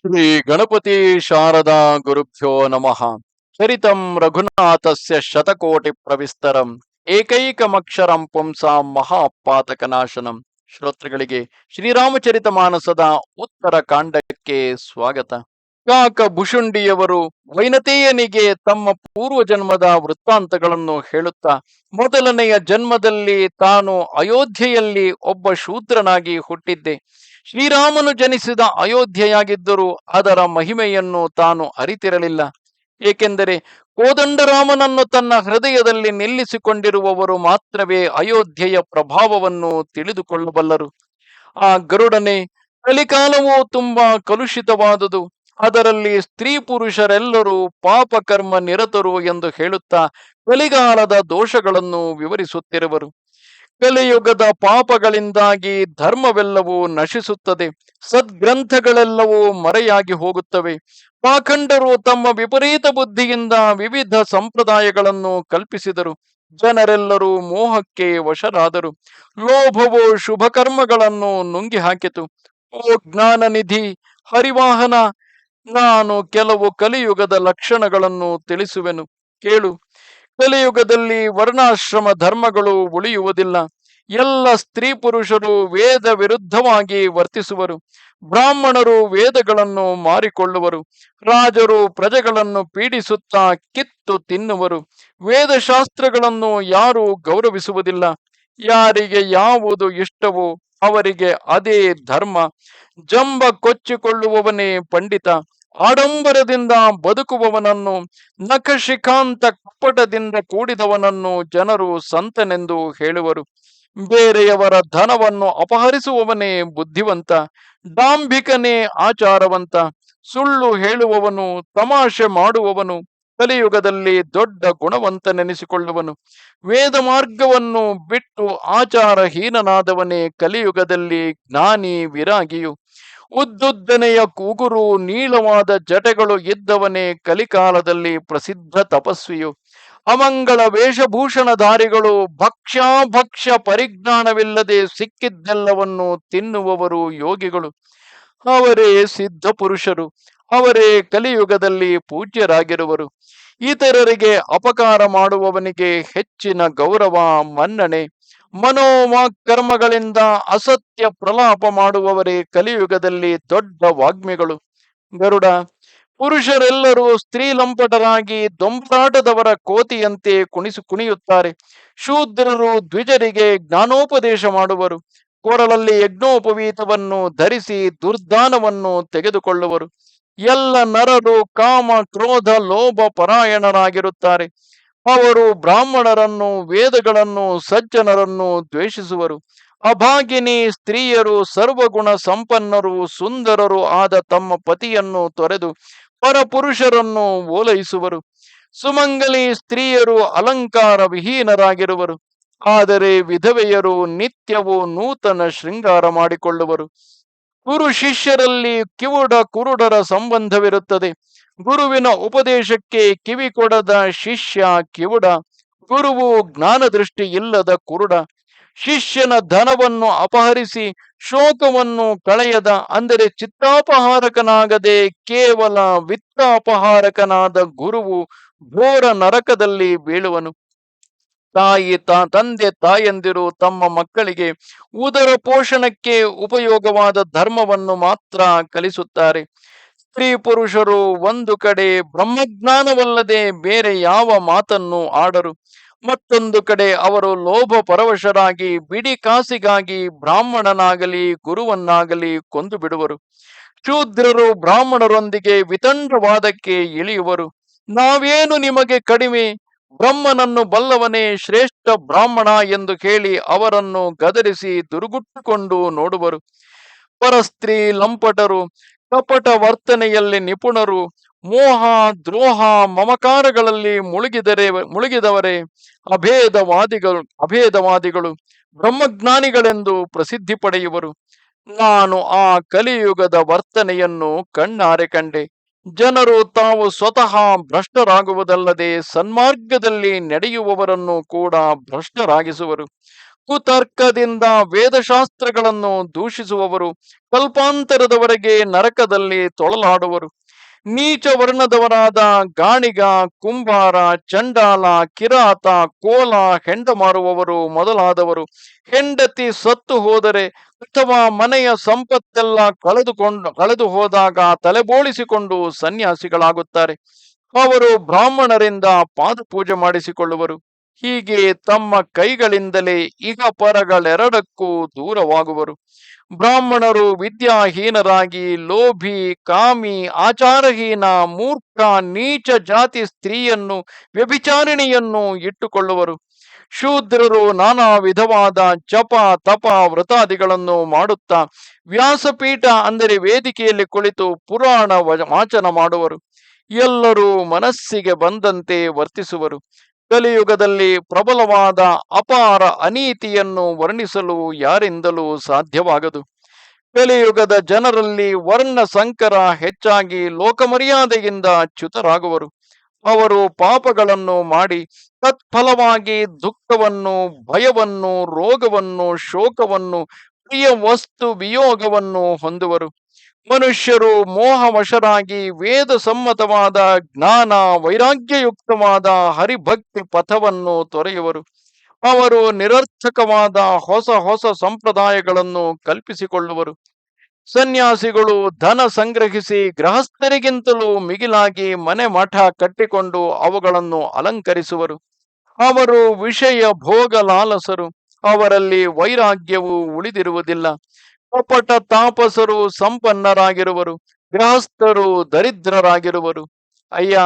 ಶ್ರೀ ಗಣಪತಿ ಶಾರದಾ ಗುರುಭ್ಯೋ ನಮಃ. ಚರಿತಂ ರಘುನಾಥಸ್ಯ ಶತಕೋಟಿ ಪ್ರವಿಸ್ತರಂ ಏಕೈಕಮಕ್ಷರಂ ಪುಂಸಾಂ ಮಹಾಪಾತಕನಾಶನಂ. ಶ್ರೋತೃಗಳಿಗೆ ಶ್ರೀರಾಮಚರಿತ ಮಾನಸದ ಉತ್ತರ ಕಾಂಡಕ್ಕೆ ಸ್ವಾಗತ. ಕಾಕ ಭುಷುಂಡಿಯವರು ವೈನತೆಯನಿಗೆ ತಮ್ಮ ಪೂರ್ವ ಜನ್ಮದ ವೃತ್ತಾಂತಗಳನ್ನು ಹೇಳುತ್ತಾ, ಮೊದಲನೆಯ ಜನ್ಮದಲ್ಲಿ ತಾನು ಅಯೋಧ್ಯೆಯಲ್ಲಿ ಒಬ್ಬ ಶೂದ್ರನಾಗಿ ಹುಟ್ಟಿದ್ದೆ. ಶ್ರೀರಾಮನು ಜನಿಸಿದ ಅಯೋಧ್ಯೆಯಾಗಿದ್ದರೂ ಅದರ ಮಹಿಮೆಯನ್ನು ತಾನು ಅರಿತಿರಲಿಲ್ಲ. ಏಕೆಂದರೆ ಕೋದಂಡರಾಮನನ್ನು ತನ್ನ ಹೃದಯದಲ್ಲಿ ನಿಲ್ಲಿಸಿಕೊಂಡಿರುವವರು ಮಾತ್ರವೇ ಅಯೋಧ್ಯೆಯ ಪ್ರಭಾವವನ್ನು ತಿಳಿದುಕೊಳ್ಳಬಲ್ಲರು. ಆ ಗರುಡನೆ, ಕಲಿಕಾಲವು ತುಂಬಾ ಕಲುಷಿತವಾದುದು, ಅದರಲ್ಲಿ ಸ್ತ್ರೀ ಪುರುಷರೆಲ್ಲರೂ ಪಾಪಕರ್ಮ ನಿರತರು ಎಂದು ಹೇಳುತ್ತಾ ಕಲಿಗಾಲದ ದೋಷಗಳನ್ನು ವಿವರಿಸುತ್ತಿರುವರು. ಕಲಿಯುಗದ ಪಾಪಗಳಿಂದಾಗಿ ಧರ್ಮವೆಲ್ಲವೂ ನಶಿಸುತ್ತದೆ, ಸದ್ಗ್ರಂಥಗಳೆಲ್ಲವೂ ಮರೆಯಾಗಿ ಹೋಗುತ್ತವೆ. ಪಾಖಂಡರು ತಮ್ಮ ವಿಪರೀತ ಬುದ್ಧಿಯಿಂದ ವಿವಿಧ ಸಂಪ್ರದಾಯಗಳನ್ನು ಕಲ್ಪಿಸಿದರು. ಜನರೆಲ್ಲರೂ ಮೋಹಕ್ಕೆ ವಶರಾದರು. ಲೋಭವು ಶುಭ ಕರ್ಮಗಳನ್ನು ನುಂಗಿ ಹಾಕಿತು. ಓ ಜ್ಞಾನನಿಧಿ ಹರಿವಾಹನ, ನಾನು ಕೆಲವು ಕಲಿಯುಗದ ಲಕ್ಷಣಗಳನ್ನು ತಿಳಿಸುವೆನು, ಕೇಳು. ಕಲಿಯುಗದಲ್ಲಿ ವರ್ಣಾಶ್ರಮ ಧರ್ಮಗಳು ಉಳಿಯುವುದಿಲ್ಲ. ಎಲ್ಲ ಸ್ತ್ರೀ ಪುರುಷರು ವೇದ ವಿರುದ್ಧವಾಗಿ ವರ್ತಿಸುವರು. ಬ್ರಾಹ್ಮಣರು ವೇದಗಳನ್ನು ಮಾರಿಕೊಳ್ಳುವರು. ರಾಜರು ಪ್ರಜೆಗಳನ್ನು ಪೀಡಿಸುತ್ತಾ ಕಿತ್ತು ತಿನ್ನುವರು. ವೇದಶಾಸ್ತ್ರಗಳನ್ನು ಯಾರೂ ಗೌರವಿಸುವುದಿಲ್ಲ. ಯಾರಿಗೆ ಯಾವುದು ಇಷ್ಟವೋ ಅವರಿಗೆ ಅದೇ ಧರ್ಮ. ಜಂಬ ಕೊಚ್ಚಿಕೊಳ್ಳುವವನೇ ಪಂಡಿತ. ಆಡಂಬರದಿಂದ ಬದುಕುವವನನ್ನು, ನಖಶಿಖಾಂತ ಕಪಟದಿಂದ ಕೂಡಿದವನನ್ನು ಜನರು ಸಂತನೆಂದು ಹೇಳುವರು. ಬೇರೆಯವರ ಧನವನ್ನು ಅಪಹರಿಸುವವನೇ ಬುದ್ಧಿವಂತ. ಡಾಂಭಿಕನೇ ಆಚಾರವಂತ. ಸುಳ್ಳು ಹೇಳುವವನು, ತಮಾಷೆ ಮಾಡುವವನು ಕಲಿಯುಗದಲ್ಲಿ ದೊಡ್ಡ ಗುಣವಂತನೆನಿಸಿಕೊಳ್ಳುವನು. ವೇದ ಮಾರ್ಗವನ್ನು ಬಿಟ್ಟು ಆಚಾರಹೀನನಾದವನೇ ಕಲಿಯುಗದಲ್ಲಿ ಜ್ಞಾನಿ ವಿರಾಗಿಯು. ಉದ್ದುದ್ದನೆಯ ಕೂಗುರು, ನೀಳವಾದ ಜಟೆಗಳು ಇದ್ದವನೇ ಕಲಿಕಾಲದಲ್ಲಿ ಪ್ರಸಿದ್ಧ ತಪಸ್ವಿಯು. ಅಮಂಗಳ ವೇಷಭೂಷಣಧಾರಿಗಳು ಭಕ್ಷ್ಯ ಪರಿಜ್ಞಾನವಿಲ್ಲದೆ ಸಿಕ್ಕಿದ್ದೆಲ್ಲವನ್ನು ತಿನ್ನುವವರು ಯೋಗಿಗಳು. ಅವರೇ ಸಿದ್ಧ ಪುರುಷರು. ಅವರೇ ಕಲಿಯುಗದಲ್ಲಿ ಪೂಜ್ಯರಾಗಿರುವರು. ಇತರರಿಗೆ ಅಪಕಾರ ಮಾಡುವವನಿಗೆ ಹೆಚ್ಚಿನ ಗೌರವ, ಮನ್ನಣೆ. ಮನೋವಾಕ್ಕರ್ಮಗಳಿಂದ ಅಸತ್ಯ ಪ್ರಲಾಪ ಮಾಡುವವರೇ ಕಲಿಯುಗದಲ್ಲಿ ದೊಡ್ಡ ವಾಗ್ಮಿಗಳು. ಗರುಡ, ಪುರುಷರೆಲ್ಲರೂ ಸ್ತ್ರೀ ಲಂಪಟರಾಗಿ ದೊಂಬರಾಟದವರ ಕೋತಿಯಂತೆ ಕುಣಿಯುತ್ತಾರೆ. ಶೂದ್ರರು ದ್ವಿಜರಿಗೆ ಜ್ಞಾನೋಪದೇಶ ಮಾಡುವರು. ಕೊರಳಲ್ಲಿ ಯಜ್ಞೋಪವೀತವನ್ನು ಧರಿಸಿ ದುರ್ದಾನವನ್ನು ತೆಗೆದುಕೊಳ್ಳುವರು. ಎಲ್ಲ ನರರು ಕಾಮ, ಕ್ರೋಧ, ಲೋಭ ಪರಾಯಣರಾಗಿರುತ್ತಾರೆ. ಅವರು ಬ್ರಾಹ್ಮಣರನ್ನು, ವೇದಗಳನ್ನು, ಸಜ್ಜನರನ್ನು ದ್ವೇಷಿಸುವರು. ಅಭಾಗಿನಿ ಸ್ತ್ರೀಯರು ಸರ್ವಗುಣ ಸಂಪನ್ನರು, ಸುಂದರರು ಆದ ತಮ್ಮ ಪತಿಯನ್ನು ತೊರೆದು ಪರಪುರುಷರನ್ನು ಓಲೈಸುವರು. ಸುಮಂಗಲಿ ಸ್ತ್ರೀಯರು ಅಲಂಕಾರ ವಿಹೀನರಾಗಿರುವರು. ಆದರೆ ವಿಧವೆಯರು ನಿತ್ಯವೂ ನೂತನ ಶೃಂಗಾರ ಮಾಡಿಕೊಳ್ಳುವರು. ಗುರು ಶಿಷ್ಯರಲ್ಲಿ ಕಿವುಡ ಕುರುಡರ ಸಂಬಂಧವಿರುತ್ತದೆ. ಗುರುವಿನ ಉಪದೇಶಕ್ಕೆ ಕಿವಿ ಕೊಡದ ಶಿಷ್ಯ ಕಿವುಡ. ಗುರುವು ಜ್ಞಾನದೃಷ್ಟಿ ಇಲ್ಲದ ಕುರುಡ. ಶಿಷ್ಯನ ಧನವನ್ನು ಅಪಹರಿಸಿ ಶೋಕವನ್ನು ಕಳೆಯದ, ಅಂದರೆ ಚಿತ್ತಾಪಹಾರಕನಾಗದೆ ಕೇವಲ ವಿತ್ತಾಪಹಾರಕನಾದ ಗುರುವು ಘೋರ ನರಕದಲ್ಲಿ ಬೀಳುವನು. ತಂದೆ ತಾಯಂದಿರು ತಮ್ಮ ಮಕ್ಕಳಿಗೆ ಉದರ ಪೋಷಣಕ್ಕೆ ಉಪಯೋಗವಾದ ಧರ್ಮವನ್ನು ಮಾತ್ರ ಕಲಿಸುತ್ತಾರೆ. ಸ್ತ್ರೀ ಪುರುಷರು ಒಂದು ಕಡೆ ಬ್ರಹ್ಮಜ್ಞಾನವಲ್ಲದೆ ಬೇರೆ ಯಾವ ಮಾತನ್ನು ಆಡರು. ಮತ್ತೊಂದು ಕಡೆ ಅವರು ಲೋಭ ಪರವಶರಾಗಿ ಬಿಡಿ ಕಾಸಿಗಾಗಿ ಬ್ರಾಹ್ಮಣನಾಗಲಿ ಗುರುವನ್ನಾಗಲಿ ಕೊಂದು ಬಿಡುವರು. ಶೂದ್ರರು ಬ್ರಾಹ್ಮಣರೊಂದಿಗೆ ವಿತಂಡವಾದಕ್ಕೆ ಇಳಿಯುವರು. ನಾವೇನು ನಿಮಗೆ ಕಡಿಮೆ, ಬ್ರಹ್ಮನನ್ನು ಬಲ್ಲವನೇ ಶ್ರೇಷ್ಠ ಬ್ರಾಹ್ಮಣ ಎಂದು ಹೇಳಿ ಅವರನ್ನು ಗದರಿಸಿ ದುರುಗುಟ್ಟಿಕೊಂಡು ನೋಡುವರು. ಪರಸ್ತ್ರೀ ಲಂಪಟರು, ಕಪಟ ವರ್ತನೆಯಲ್ಲಿ ನಿಪುಣರು, ಮೋಹ, ದ್ರೋಹ, ಮಮಕಾರಗಳಲ್ಲಿ ಮುಳುಗಿದವರೇ ಅಭೇದವಾದಿಗಳು ಬ್ರಹ್ಮಜ್ಞಾನಿಗಳೆಂದು ಪ್ರಸಿದ್ಧಿ ಪಡೆಯುವರು. ನಾನು ಆ ಕಲಿಯುಗದ ವರ್ತನೆಯನ್ನು ಕಣ್ಣಾರೆ ಕಂಡೆ. ಜನರು ತಾವು ಸ್ವತಃ ಭ್ರಷ್ಟರಾಗುವುದಲ್ಲದೆ ಸನ್ಮಾರ್ಗದಲ್ಲಿ ನಡೆಯುವವರನ್ನು ಕೂಡ ಭ್ರಷ್ಟರಾಗಿಸುವರು. ಕುತರ್ಕದಿಂದ ವೇದಶಾಸ್ತ್ರಗಳನ್ನು ದೂಷಿಸುವವರು ಕಲ್ಪಾಂತರದವರೆಗೆ ನರಕದಲ್ಲಿ ತೊಳಲಾಡುವರು. ನೀಚ ವರ್ಣದವರಾದ ಗಾಣಿಗ, ಕುಂಬಾರ, ಚಂಡಾಲ, ಕಿರಾತ, ಕೋಲ, ಹೆಂಡ ಮಾರುವವರು ಮೊದಲಾದವರು ಹೆಂಡತಿ ಸತ್ತು ಹೋದರೆ ಅಥವಾ ಮನೆಯ ಸಂಪತ್ತೆಲ್ಲ ಕಳೆದು ಹೋದಾಗ ತಲೆಬೋಳಿಸಿಕೊಂಡು ಸನ್ಯಾಸಿಗಳಾಗುತ್ತಾರೆ. ಅವರು ಬ್ರಾಹ್ಮಣರಿಂದ ಪಾದಪೂಜೆ ಮಾಡಿಸಿಕೊಳ್ಳುವರು. ಹೀಗೆ ತಮ್ಮ ಕೈಗಳಿಂದಲೇ ಇಹ ಪರಗಳೆರಡಕ್ಕೂ ದೂರವಾಗುವರು. ಬ್ರಾಹ್ಮಣರು ವಿದ್ಯಾಹೀನರಾಗಿ ಲೋಭಿ, ಕಾಮಿ, ಆಚಾರಹೀನ, ಮೂರ್ಖ, ನೀಚ ಜಾತಿ ಸ್ತ್ರೀಯನ್ನು, ವ್ಯಭಿಚಾರಿಣಿಯನ್ನು ಇಟ್ಟುಕೊಳ್ಳುವರು. ಶೂದ್ರರು ನಾನಾ ವಿಧವಾದ ಜಪ, ತಪ, ವ್ರತಾದಿಗಳನ್ನು ಮಾಡುತ್ತಾ ವ್ಯಾಸಪೀಠ ಅಂದರೆ ವೇದಿಕೆಯಲ್ಲಿ ಕುಳಿತು ಪುರಾಣ ವಾಚನ ಮಾಡುವರು. ಎಲ್ಲರೂ ಮನಸ್ಸಿಗೆ ಬಂದಂತೆ ವರ್ತಿಸುವರು. ಕಲಿಯುಗದಲ್ಲಿ ಪ್ರಬಲವಾದ ಅಪಾರ ಅನೀತಿಯನ್ನು ವರ್ಣಿಸಲು ಯಾರಿಂದಲೂ ಸಾಧ್ಯವಾಗದು. ಕಲಿಯುಗದ ಜನರಲ್ಲಿ ವರ್ಣ ಸಂಕರ ಹೆಚ್ಚಾಗಿ ಲೋಕಮರ್ಯಾದೆಯಿಂದ ಚ್ಯುತರಾಗುವರು. ಅವರು ಪಾಪಗಳನ್ನು ಮಾಡಿ ತತ್ಫಲವಾಗಿ ದುಃಖವನ್ನು, ಭಯವನ್ನು, ರೋಗವನ್ನು, ಶೋಕವನ್ನು, ಪ್ರಿಯ ವಸ್ತು ವಿಯೋಗವನ್ನು ಹೊಂದುವರು. ಮನುಷ್ಯರು ಮೋಹವಶರಾಗಿ ವೇದ ಸಮ್ಮತವಾದ ಜ್ಞಾನ ವೈರಾಗ್ಯಯುಕ್ತವಾದ ಹರಿಭಕ್ತಿ ಪಥವನ್ನು ತೊರೆಯುವರು. ಅವರು ನಿರರ್ಥಕವಾದ ಹೊಸ ಹೊಸ ಸಂಪ್ರದಾಯಗಳನ್ನು ಕಲ್ಪಿಸಿಕೊಳ್ಳುವರು. ಸನ್ಯಾಸಿಗಳು ಧನ ಸಂಗ್ರಹಿಸಿ ಗೃಹಸ್ಥರಿಗಿಂತಲೂ ಮಿಗಿಲಾಗಿ ಮನೆ ಮಠ ಕಟ್ಟಿಕೊಂಡು ಅವುಗಳನ್ನು ಅಲಂಕರಿಸುವರು. ಅವರು ವಿಷಯ ಭೋಗ ಲಾಲಸರು. ಅವರಲ್ಲಿ ವೈರಾಗ್ಯವು ಉಳಿದಿರುವುದಿಲ್ಲ. ಕಪಟ ತಾಪಸರು ಸಂಪನ್ನರಾಗಿರುವರು, ಗೃಹಸ್ಥರು ದರಿದ್ರರಾಗಿರುವರು. ಅಯ್ಯ,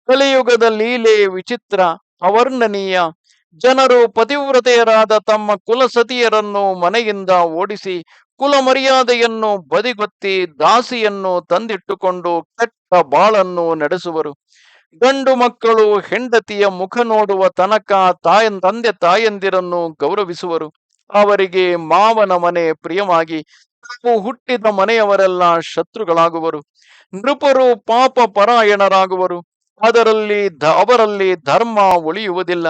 ಕಲಿಯುಗದ ಲೀಲೆ ವಿಚಿತ್ರ, ಅವರ್ಣನೀಯ. ಜನರು ಪತಿವ್ರತೆಯರಾದ ತಮ್ಮ ಕುಲಸತಿಯರನ್ನು ಮನೆಯಿಂದ ಓಡಿಸಿ ಕುಲ ಮರ್ಯಾದೆಯನ್ನು ಬದಿಗೊತ್ತಿ ದಾಸಿಯನ್ನು ತಂದಿಟ್ಟುಕೊಂಡು ಕೆಟ್ಟ ಬಾಳನ್ನು ನಡೆಸುವರು. ಗಂಡು ಮಕ್ಕಳು ಹೆಂಡತಿಯ ಮುಖ ನೋಡುವ ತನಕ ತಂದೆ ತಾಯಂದಿರನ್ನು ಗೌರವಿಸುವರು. ಅವರಿಗೆ ಮಾವನ ಮನೆ ಪ್ರಿಯವಾಗಿ ತಾವು ಹುಟ್ಟಿದ ಮನೆಯವರೆಲ್ಲ ಶತ್ರುಗಳಾಗುವರು. ನೃಪರು ಪಾಪ ಪರಾಯಣರಾಗುವರು. ಅವರಲ್ಲಿ ಧರ್ಮ ಉಳಿಯುವುದಿಲ್ಲ.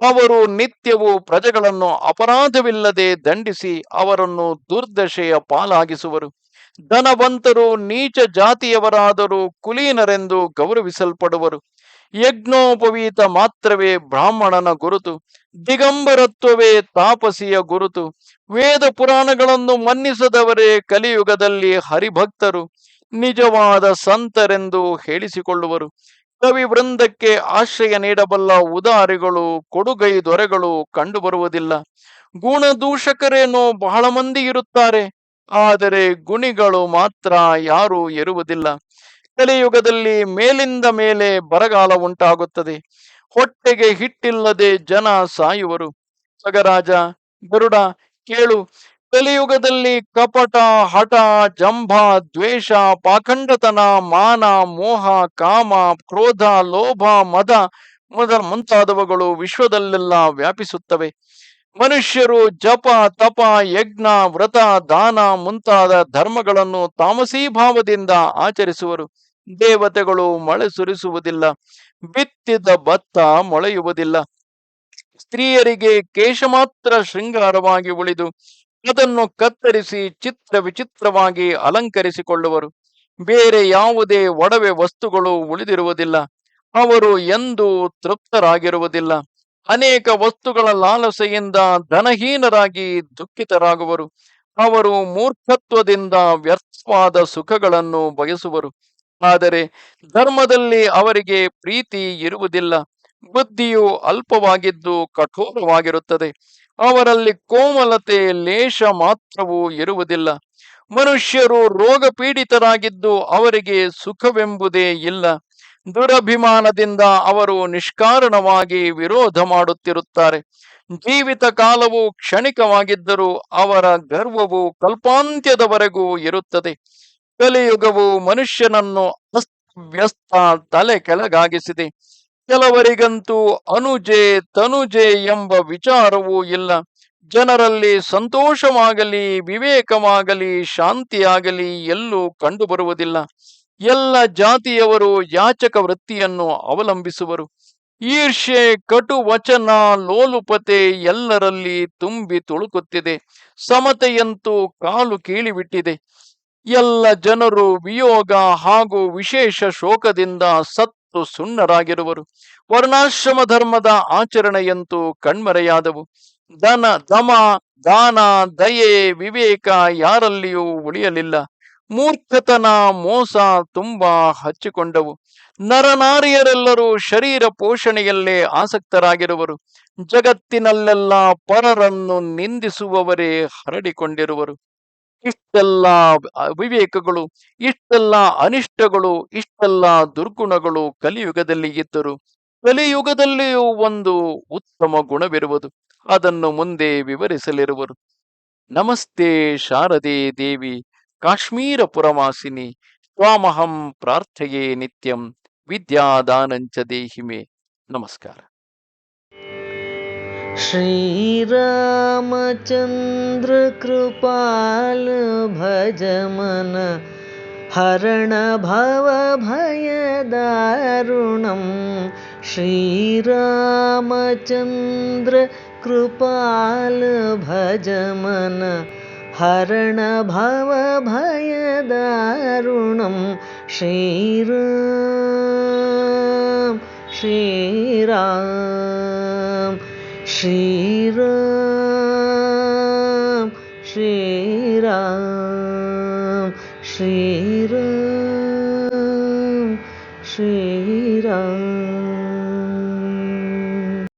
ಅವರು ನಿತ್ಯವೂ ಪ್ರಜೆಗಳನ್ನು ಅಪರಾಧವಿಲ್ಲದೆ ದಂಡಿಸಿ ಅವರನ್ನು ದುರ್ದಶೆಯ ಪಾಲಾಗಿಸುವರು. ಧನವಂತರು ನೀಚ ಜಾತಿಯವರಾದರೂ ಕುಲೀನರೆಂದು ಗೌರವಿಸಲ್ಪಡುವರು. ಯಜ್ಞೋಪವೀತ ಮಾತ್ರವೇ ಬ್ರಾಹ್ಮಣನ ಗುರುತು, ದಿಗಂಬರತ್ವವೇ ತಾಪಸಿಯ ಗುರುತು. ವೇದ ಪುರಾಣಗಳನ್ನು ಮನ್ನಿಸದವರೇ ಕಲಿಯುಗದಲ್ಲಿ ಹರಿಭಕ್ತರು, ನಿಜವಾದ ಸಂತರೆಂದು ಹೇಳಿಸಿಕೊಳ್ಳುವರು. ಕವಿ ವೃಂದಕ್ಕೆ ಆಶ್ರಯ ನೀಡಬಲ್ಲ ಉದಾರಿಗಳು, ಕೊಡುಗೈ ದೊರೆಗಳು ಕಂಡುಬರುವುದಿಲ್ಲ. ಗುಣದೂಷಕರೇನೋ ಬಹಳ ಮಂದಿ ಇರುತ್ತಾರೆ, ಆದರೆ ಗುಣಿಗಳು ಮಾತ್ರ ಯಾರೂ ಇರುವುದಿಲ್ಲ. ಕಲಿಯುಗದಲ್ಲಿ ಮೇಲಿಂದ ಮೇಲೆ ಬರಗಾಲ ಉಂಟಾಗುತ್ತದೆ. ಹೊಟ್ಟೆಗೆ ಹಿಟ್ಟಿಲ್ಲದೆ ಜನ ಸಾಯುವರು. ಸಗರಾಜ, ಗರುಡ, ಕೇಳು. ಕಲಿಯುಗದಲ್ಲಿ ಕಪಟ, ಹಠ, ಜಂಭ, ದ್ವೇಷ, ಪಾಖಂಡತನ, ಮಾನ, ಮೋಹ, ಕಾಮ, ಕ್ರೋಧ, ಲೋಭ, ಮದ ಮುಂತಾದವುಗಳು ವಿಶ್ವದಲ್ಲೆಲ್ಲ ವ್ಯಾಪಿಸುತ್ತವೆ. ಮನುಷ್ಯರು ಜಪ, ತಪ, ಯಜ್ಞ, ವ್ರತ, ದಾನ ಮುಂತಾದ ಧರ್ಮಗಳನ್ನು ತಾಮಸೀ ಭಾವದಿಂದ ಆಚರಿಸುವರು. ದೇವತೆಗಳು ಮಳೆ ಸುರಿಸುವುದಿಲ್ಲ, ಬಿತ್ತಿದ ಭತ್ತ ಮೊಳೆಯುವುದಿಲ್ಲ. ಸ್ತ್ರೀಯರಿಗೆ ಕೇಶ ಮಾತ್ರ ಶೃಂಗಾರವಾಗಿ ಉಳಿದು ಅದನ್ನು ಕತ್ತರಿಸಿ ಚಿತ್ರ ವಿಚಿತ್ರವಾಗಿ ಅಲಂಕರಿಸಿಕೊಳ್ಳುವರು. ಬೇರೆ ಯಾವುದೇ ಒಡವೆ ವಸ್ತುಗಳು ಉಳಿದಿರುವುದಿಲ್ಲ. ಅವರು ಎಂದೂ ತೃಪ್ತರಾಗಿರುವುದಿಲ್ಲ. ಅನೇಕ ವಸ್ತುಗಳ ಲಾಲಸೆಯಿಂದ ಧನಹೀನರಾಗಿ ದುಃಖಿತರಾಗುವರು. ಅವರು ಮೂರ್ಖತ್ವದಿಂದ ವ್ಯರ್ಥವಾದ ಸುಖಗಳನ್ನು ಬಯಸುವರು. ಆದರೆ ಧರ್ಮದಲ್ಲಿ ಅವರಿಗೆ ಪ್ರೀತಿ ಇರುವುದಿಲ್ಲ. ಬುದ್ಧಿಯು ಅಲ್ಪವಾಗಿದ್ದು ಕಠೋರವಾಗಿರುತ್ತದೆ. ಅವರಲ್ಲಿ ಕೋಮಲತೆ ಲೇಷ ಮಾತ್ರವೂ ಇರುವುದಿಲ್ಲ. ಮನುಷ್ಯರು ರೋಗ ಪೀಡಿತರಾಗಿದ್ದು ಅವರಿಗೆ ಸುಖವೆಂಬುದೇ ಇಲ್ಲ. ದುರಭಿಮಾನದಿಂದ ಅವರು ನಿಷ್ಕಾರಣವಾಗಿ ವಿರೋಧ ಮಾಡುತ್ತಿರುತ್ತಾರೆ. ಜೀವಿತ ಕಾಲವು ಕ್ಷಣಿಕವಾಗಿದ್ದರೂ ಅವರ ಗರ್ವವು ಕಲ್ಪಾಂತ್ಯದವರೆಗೂ ಇರುತ್ತದೆ. ಕಲಿಯುಗವು ಮನುಷ್ಯನನ್ನು ಅಸ್ತವ್ಯಸ್ತ ತಲೆ ಕೆಳಗಾಗಿಸಿದೆ. ಕೆಲವರಿಗಂತೂ ಅನುಜೆ ತನುಜೆ ಎಂಬ ವಿಚಾರವೂ ಇಲ್ಲ. ಜನರಲ್ಲಿ ಸಂತೋಷವಾಗಲಿ, ವಿವೇಕವಾಗಲಿ, ಶಾಂತಿಯಾಗಲಿ ಎಲ್ಲೂ ಕಂಡುಬರುವುದಿಲ್ಲ. ಎಲ್ಲ ಜಾತಿಯವರು ಯಾಚಕ ವೃತ್ತಿಯನ್ನು ಅವಲಂಬಿಸುವರು. ಈರ್ಷೆ, ಕಟು ವಚನ, ಲೋಲುಪತೆ ಎಲ್ಲರಲ್ಲಿ ತುಂಬಿ ತುಳುಕುತ್ತಿದೆ. ಸಮತೆಯಂತೂ ಕಾಲು ಕೀಳಿಬಿಟ್ಟಿದೆ. ಎಲ್ಲ ಜನರು ವಿಯೋಗ ಹಾಗೂ ವಿಶೇಷ ಶೋಕದಿಂದ ಸತ್ತು ಸುಣ್ಣರಾಗಿರುವರು. ವರ್ಣಾಶ್ರಮ ಧರ್ಮದ ಆಚರಣೆಯಂತೂ ಕಣ್ಮರೆಯಾದವು. ದಮ, ದಾನ, ದಯೆ, ವಿವೇಕ ಯಾರಲ್ಲಿಯೂ ಉಳಿಯಲಿಲ್ಲ. ಮೂರ್ಖತನ, ಮೋಸ ತುಂಬಾ ಹಚ್ಚಿಕೊಂಡವು. ನರನಾರಿಯರೆಲ್ಲರೂ ಶರೀರ ಪೋಷಣೆಯಲ್ಲೇ ಆಸಕ್ತರಾಗಿರುವರು. ಜಗತ್ತಿನಲ್ಲೆಲ್ಲ ಪರರನ್ನು ನಿಂದಿಸುವವರೇ ಹರಡಿಕೊಂಡಿರುವರು. ಇಷ್ಟೆಲ್ಲ ಅವಿವೇಕಗಳು, ಇಷ್ಟೆಲ್ಲ ಅನಿಷ್ಟಗಳು, ಇಷ್ಟೆಲ್ಲ ದುರ್ಗುಣಗಳು ಕಲಿಯುಗದಲ್ಲಿ ಇದ್ದರು. ಕಲಿಯುಗದಲ್ಲಿಯೂ ಒಂದು ಉತ್ತಮ ಗುಣವಿರುವುದು. ಅದನ್ನು ಮುಂದೆ ವಿವರಿಸಲಿರುವರು. ನಮಸ್ತೆ ಶಾರದೆ ದೇವಿ ಕಾಶ್ಮೀರ ಪುರವಾಸಿನಿ. ತ್ವಾಮಹಂ ಪ್ರಾರ್ಥಯೇ ನಿತ್ಯಂ ವಿದ್ಯಾದಾನಂಚ ದೇಹಿಮೆ. ನಮಸ್ಕಾರ. श्रीरामचन्द्र कृपाल भज मन हरण भव भयदारुणं। श्रीरामचन्द्र कृपाल भज मन हरण भव भयदारुणं। श्रीराम श्रीराम श्रीराम श्रीराम श्रीराम श्रीराम।